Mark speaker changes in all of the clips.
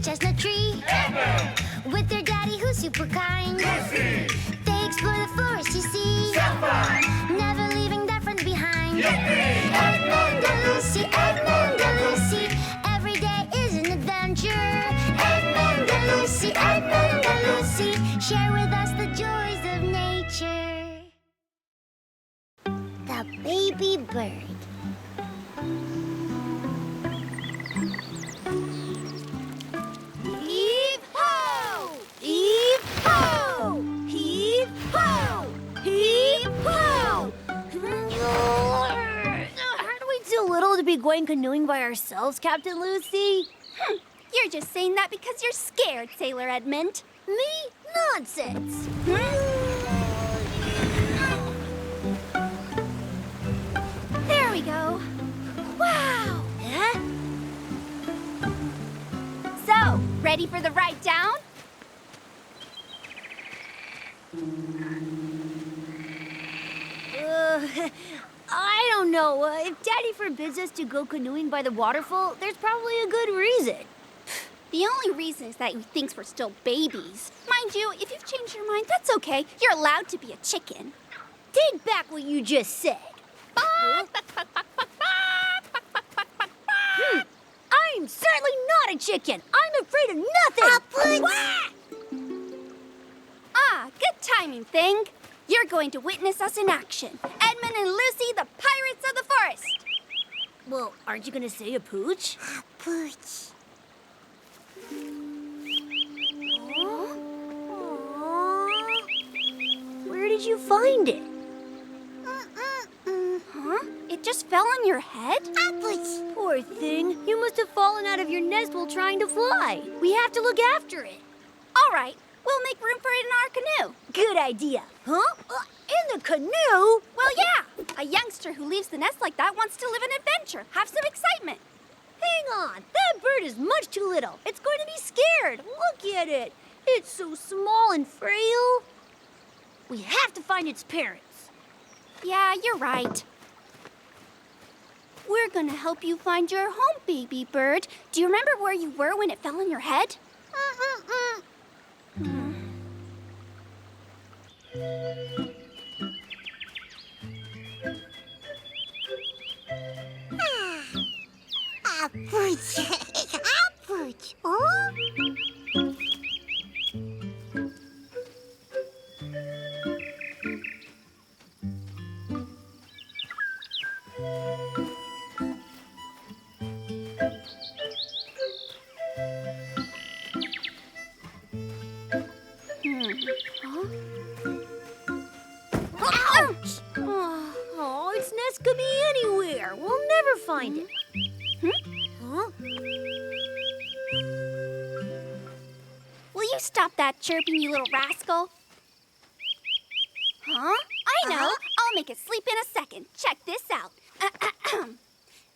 Speaker 1: chestnut tree.
Speaker 2: Edmond!
Speaker 1: With their daddy who's super kind.
Speaker 2: Lucy!
Speaker 1: They explore the forest, you see.
Speaker 2: So fun!
Speaker 1: Never leaving their friends behind.
Speaker 2: Yippee!
Speaker 1: Edmond and Lucy, Edmond and Lucy. Every day is an adventure. Edmond and Lucy, Edmond and Lucy. Share with us the joys of nature. The baby bird. Heave-ho! Heave-ho! Heave-ho! Heave-ho!
Speaker 3: Aren't we too little to be going canoeing by ourselves, Captain Lucy?
Speaker 4: You're just saying that because you're scared, Sailor Edmond.
Speaker 3: Me? Nonsense.
Speaker 4: There we go. Wow!
Speaker 3: Huh?
Speaker 4: So, ready for the ride down?
Speaker 3: I don't know. If Daddy forbids us to go canoeing by the waterfall, there's probably a good reason.
Speaker 4: The only reason is that he thinks we're still babies. Mind you, if you've changed your mind, that's okay. You're allowed to be a chicken.
Speaker 3: Take back what you just said. I'm certainly not a chicken. I'm afraid of nothing.
Speaker 4: Ah, good timing, Thing. You're going to witness us in action. Edmond and Lucy, the pirates of the forest.
Speaker 3: Well, aren't you going to say a pooch?
Speaker 1: Pooch.
Speaker 3: Where did you find it?
Speaker 4: Huh? It just fell on your head?
Speaker 1: Pooch.
Speaker 3: Poor thing. You must have fallen out of your nest while trying to fly. We have to look after it.
Speaker 4: All right, we'll make room for it in our canoe.
Speaker 3: Good idea. Huh? In the canoe?
Speaker 4: Well, yeah. A youngster who leaves the nest like that wants to live an adventure, have some excitement.
Speaker 3: Hang on. That bird is much too little. It's going to be scared. Look at it. It's so small and frail. We have to find its parents.
Speaker 4: Yeah, you're right. We're gonna help you find your home, baby bird. Do you remember where you were when it fell on your head?
Speaker 1: Pooch. Pooch. Oh?
Speaker 4: Ouch!
Speaker 3: Oh, its nest could be anywhere. We'll never find it. Huh?
Speaker 4: Will you stop that chirping, you little rascal? Huh? I know. I'll make it sleep in a second. Check this out.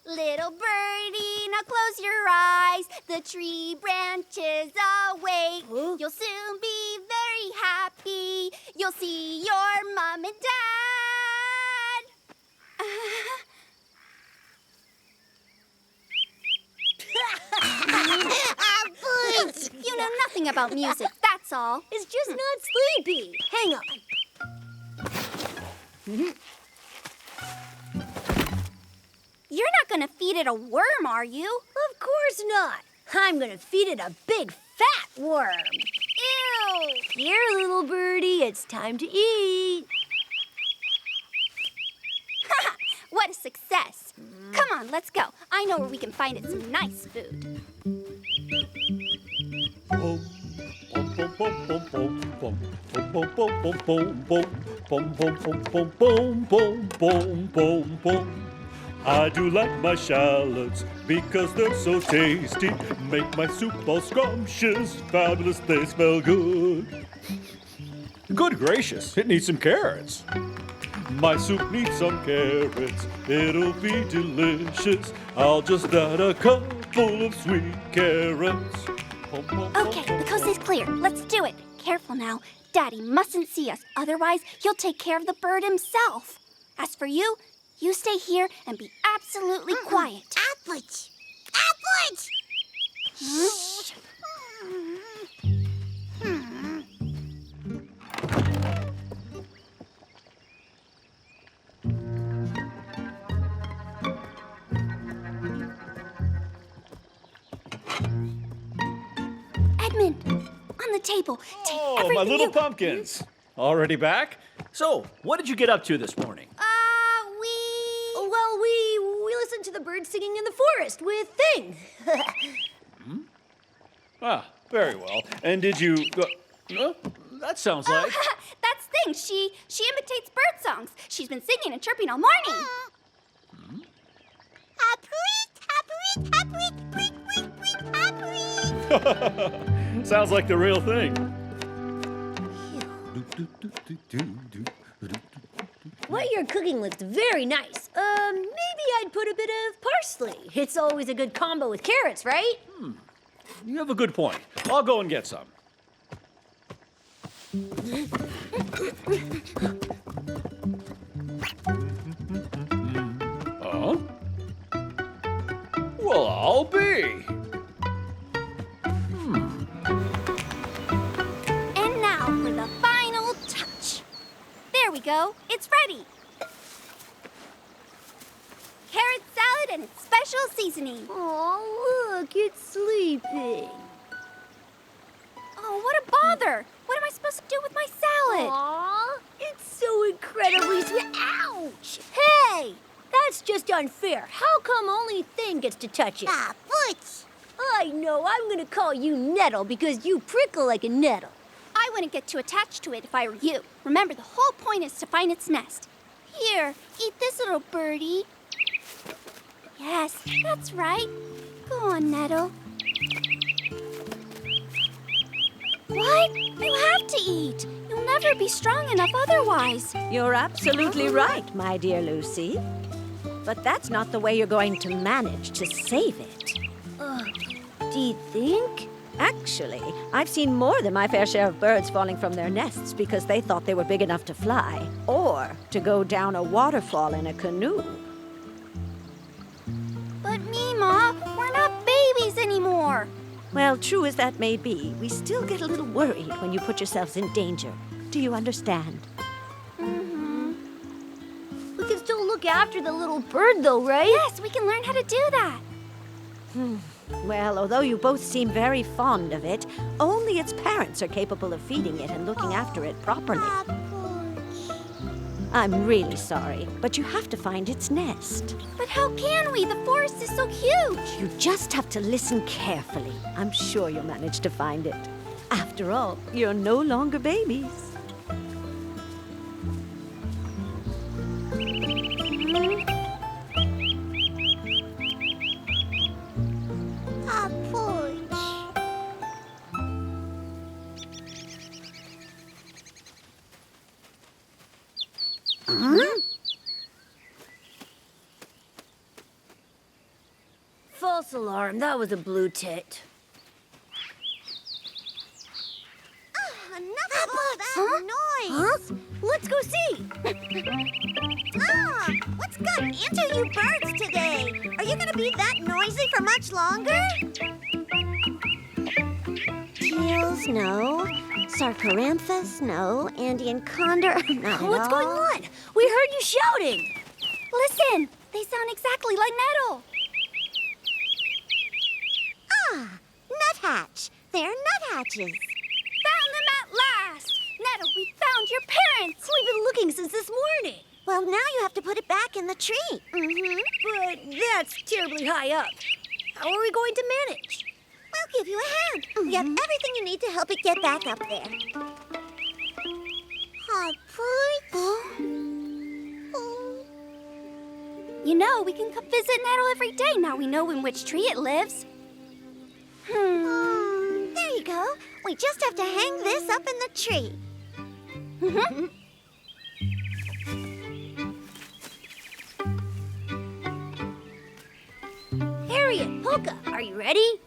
Speaker 4: Little birdie, now close your eyes. The tree branches awake.
Speaker 3: Huh?
Speaker 4: You'll soon be very happy. You'll see your mom and dad.
Speaker 1: Pooch.
Speaker 4: You know nothing about music, that's all.
Speaker 3: It's just not sleepy. Hang on.
Speaker 4: You're not gonna feed it a worm, are you?
Speaker 3: Of course not. I'm gonna feed it a big fat worm.
Speaker 4: Ew!
Speaker 3: Here, little birdie, it's time to eat.
Speaker 4: What a success. Come on, let's go. I know where we can find it some nice food.
Speaker 5: I do like my shallots because they're so tasty. Make my soup all scrumptious, fabulous, they smell good.
Speaker 6: Good gracious, it needs some carrots.
Speaker 5: My soup needs some carrots, it'll be delicious. I'll just add a cupful of sweet carrots.
Speaker 4: Okay, the coast is clear. Let's do it. Careful now. Daddy mustn't see us. Otherwise, he'll take care of the bird himself. As for you, you stay here and be absolutely quiet.
Speaker 1: Pooch. Pooch.
Speaker 4: Shh. table. Take
Speaker 6: Oh, my
Speaker 4: everything
Speaker 6: little
Speaker 4: you...
Speaker 6: pumpkins. Already back? So, what did you get up to this morning?
Speaker 3: Well, we listened to the birds singing in the forest with Thing.
Speaker 6: Ah, very well. And did you... that sounds like...
Speaker 4: That's Thing. She imitates bird songs. She's been singing and chirping all morning.
Speaker 6: Sounds like the real thing.
Speaker 3: What you're cooking looks very nice. Maybe I'd put a bit of parsley. It's always a good combo with carrots, right?
Speaker 6: You have a good point. I'll go and get some. Huh? Well, I'll be.
Speaker 4: And now for the final touch. There we go. It's ready. Carrot salad and its special seasoning.
Speaker 3: Oh, look, it's sleeping.
Speaker 4: Oh, what a bother. What am I supposed to do with my salad?
Speaker 3: Aw, it's so incredibly sweet. Ouch! Hey, that's just unfair. How come only Thing gets to touch it?
Speaker 1: Butch.
Speaker 3: I know, I'm gonna call you Nettle because you prickle like a nettle.
Speaker 4: I wouldn't get too attached to it if I were you. Remember, the whole point is to find its nest. Here, eat this little birdie. Yes, that's right. Go on, Nettle. What? You have to eat. You'll never be strong enough otherwise.
Speaker 2: You're absolutely right, my dear Lucy. But that's not the way you're going to manage to save it.
Speaker 3: Do you think?
Speaker 2: Actually, I've seen more than my fair share of birds falling from their nests because they thought they were big enough to fly or to go down a waterfall in a canoe.
Speaker 4: But Mima, we're not babies anymore.
Speaker 2: Well, true as that may be, we still get a little worried when you put yourselves in danger. Do you understand?
Speaker 3: We can still look after the little bird, though, right?
Speaker 4: Yes, we can learn how to do that.
Speaker 2: Well, although you both seem very fond of it, only its parents are capable of feeding it and looking after it properly. I'm really sorry, but you have to find its nest.
Speaker 4: But how can we? The forest is so huge.
Speaker 2: You just have to listen carefully. I'm sure you'll manage to find it. After all, you're no longer babies.
Speaker 3: False alarm. That was a blue tit.
Speaker 1: Enough of all that noise.
Speaker 3: Let's go see.
Speaker 1: What's got into you birds today? Are you gonna be that noisy for much longer? Teals, no. Sarcoranthus, no. Andean condor, not
Speaker 3: What's
Speaker 1: at
Speaker 3: going
Speaker 1: all.
Speaker 3: on? We heard you shouting.
Speaker 4: Listen, they sound exactly like Nettle.
Speaker 1: Nuthatch. They're nuthatches.
Speaker 4: Found them at last. Nettle, we found your parents.
Speaker 3: We've been looking since this morning.
Speaker 1: Well, now you have to put it back in the tree.
Speaker 3: But that's terribly high up. How are we going to manage?
Speaker 1: We'll give you a hand. We have everything you need to help it get back up there.
Speaker 4: You know, we can come visit Nettle every day now we know in which tree it lives.
Speaker 1: There you go. We just have to hang this up in the tree.
Speaker 3: Harriet, Polka, are you ready?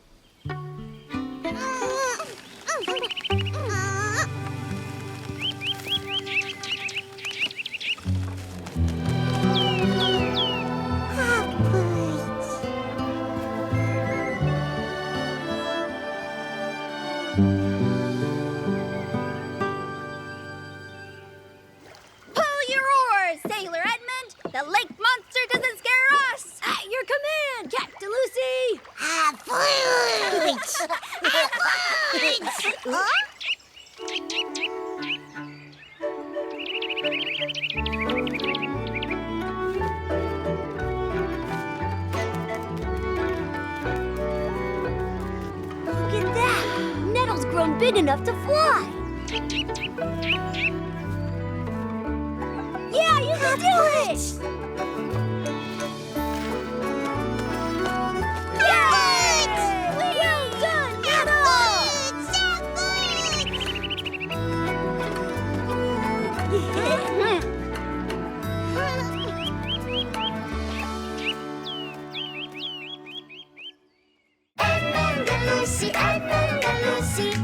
Speaker 4: Pull your oars, Sailor Edmond. The lake monster doesn't scare us.
Speaker 3: At your command, Captain Lucy.
Speaker 1: Huh?
Speaker 3: big enough to fly. Yeah, you can do it! Yay! Well done,
Speaker 1: Edmond and Lucy, Edmond and Lucy.